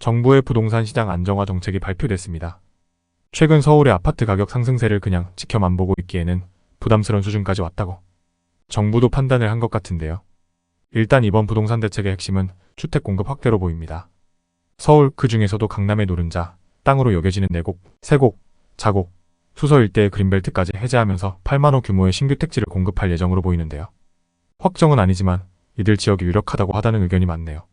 정부의 부동산 시장 안정화 정책이 발표됐습니다. 최근 서울의 아파트 가격 상승세를 그냥 지켜만 보고 있기에는 부담스러운 수준까지 왔다고 정부도 판단을 한 것 같은데요. 일단 이번 부동산 대책의 핵심은 주택 공급 확대로 보입니다. 서울, 그 중에서도 강남의 노른자, 땅으로 여겨지는 내곡, 세곡, 자곡, 수서 일대의 그린벨트까지 해제하면서 8만호 규모의 신규 택지를 공급할 예정으로 보이는데요. 확정은 아니지만 이들 지역이 유력하다고 하다는 의견이 많네요.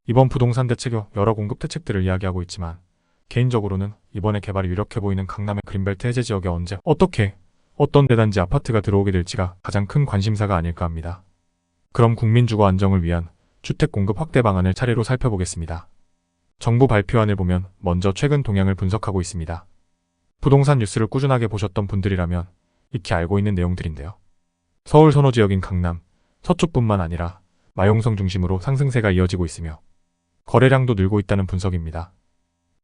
이번 부동산 대책이 여러 공급 대책들을 이야기하고 있지만 개인적으로는 이번에 개발이 유력해 보이는 강남의 그린벨트 해제 지역에 언제, 어떻게, 어떤 대단지 아파트가 들어오게 될지가 가장 큰 관심사가 아닐까 합니다. 그럼 국민 주거 안정을 위한 주택 공급 확대 방안을 차례로 살펴보겠습니다. 정부 발표안을 보면 먼저 최근 동향을 분석하고 있습니다. 부동산 뉴스를 꾸준하게 보셨던 분들이라면 익히 알고 있는 내용들인데요. 서울 선호 지역인 강남, 서초뿐만 아니라 마용성 중심으로 상승세가 이어지고 있으며 거래량도 늘고 있다는 분석입니다.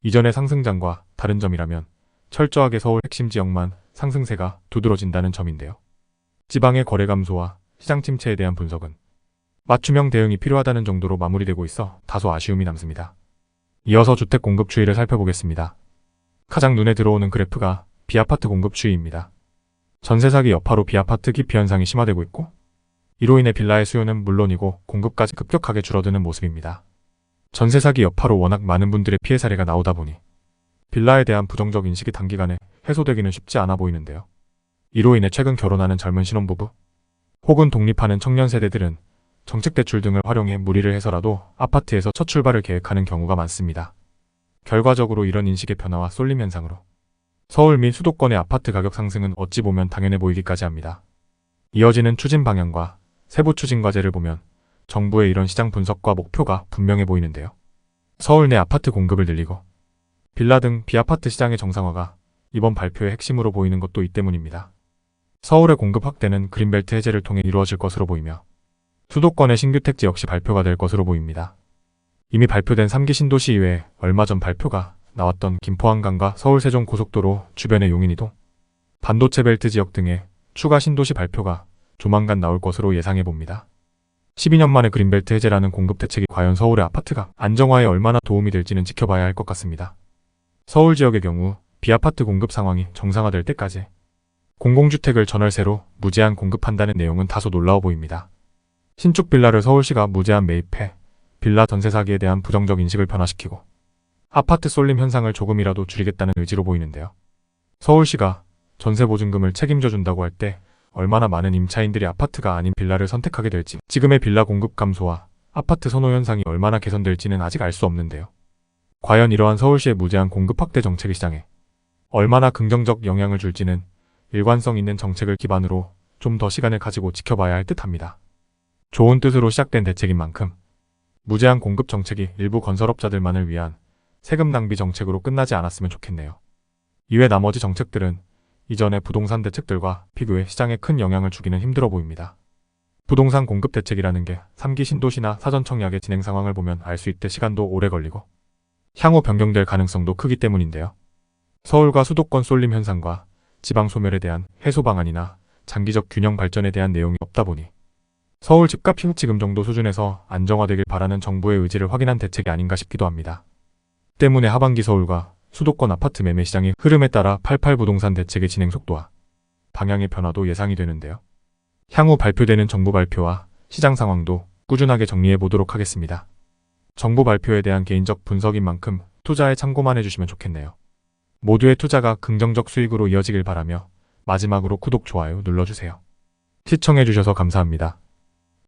이전의 상승장과 다른 점이라면 철저하게 서울 핵심 지역만 상승세가 두드러진다는 점인데요. 지방의 거래 감소와 시장 침체에 대한 분석은 맞춤형 대응이 필요하다는 정도로 마무리되고 있어 다소 아쉬움이 남습니다. 이어서 주택 공급 추이를 살펴보겠습니다. 가장 눈에 들어오는 그래프가 비아파트 공급 추이입니다. 전세 사기 여파로 비아파트 기피 현상이 심화되고 있고 이로 인해 빌라의 수요는 물론이고 공급까지 급격하게 줄어드는 모습입니다. 전세 사기 여파로 워낙 많은 분들의 피해 사례가 나오다 보니 빌라에 대한 부정적 인식이 단기간에 해소되기는 쉽지 않아 보이는데요. 이로 인해 최근 결혼하는 젊은 신혼부부 혹은 독립하는 청년 세대들은 정책 대출 등을 활용해 무리를 해서라도 아파트에서 첫 출발을 계획하는 경우가 많습니다. 결과적으로 이런 인식의 변화와 쏠림 현상으로 서울 및 수도권의 아파트 가격 상승은 어찌 보면 당연해 보이기까지 합니다. 이어지는 추진 방향과 세부 추진 과제를 보면 정부의 이런 시장 분석과 목표가 분명해 보이는데요. 서울 내 아파트 공급을 늘리고 빌라 등 비아파트 시장의 정상화가 이번 발표의 핵심으로 보이는 것도 이 때문입니다. 서울의 공급 확대는 그린벨트 해제를 통해 이루어질 것으로 보이며 수도권의 신규 택지 역시 발표가 될 것으로 보입니다. 이미 발표된 3기 신도시 이외에 얼마 전 발표가 나왔던 김포 한강과 서울 세종 고속도로 주변의 용인이동, 반도체 벨트 지역 등의 추가 신도시 발표가 조만간 나올 것으로 예상해 봅니다. 12년 만에 그린벨트 해제라는 공급 대책이 과연 서울의 아파트가 안정화에 얼마나 도움이 될지는 지켜봐야 할 것 같습니다. 서울 지역의 경우 비아파트 공급 상황이 정상화될 때까지 공공주택을 전월세로 무제한 공급한다는 내용은 다소 놀라워 보입니다. 신축 빌라를 서울시가 무제한 매입해 빌라 전세 사기에 대한 부정적 인식을 변화시키고 아파트 쏠림 현상을 조금이라도 줄이겠다는 의지로 보이는데요. 서울시가 전세 보증금을 책임져 준다고 할 때 얼마나 많은 임차인들이 아파트가 아닌 빌라를 선택하게 될지, 지금의 빌라 공급 감소와 아파트 선호 현상이 얼마나 개선될지는 아직 알 수 없는데요. 과연 이러한 서울시의 무제한 공급 확대 정책이 시장에 얼마나 긍정적 영향을 줄지는 일관성 있는 정책을 기반으로 좀 더 시간을 가지고 지켜봐야 할 듯합니다. 좋은 뜻으로 시작된 대책인 만큼 무제한 공급 정책이 일부 건설업자들만을 위한 세금 낭비 정책으로 끝나지 않았으면 좋겠네요. 이외 나머지 정책들은 이전의 부동산 대책들과 비교해 시장에 큰 영향을 주기는 힘들어 보입니다. 부동산 공급 대책이라는 게 3기 신도시나 사전 청약의 진행 상황을 보면 알 수 있듯 시간도 오래 걸리고 향후 변경될 가능성도 크기 때문인데요. 서울과 수도권 쏠림 현상과 지방 소멸에 대한 해소 방안이나 장기적 균형 발전에 대한 내용이 없다 보니 서울 집값이 지금 정도 수준에서 안정화되길 바라는 정부의 의지를 확인한 대책이 아닌가 싶기도 합니다. 때문에 하반기 서울과 수도권 아파트 매매 시장의 흐름에 따라 88 부동산 대책의 진행 속도와 방향의 변화도 예상이 되는데요. 향후 발표되는 정부 발표와 시장 상황도 꾸준하게 정리해 보도록 하겠습니다. 정부 발표에 대한 개인적 분석인 만큼 투자에 참고만 해주시면 좋겠네요. 모두의 투자가 긍정적 수익으로 이어지길 바라며 마지막으로 구독, 좋아요 눌러주세요. 시청해주셔서 감사합니다.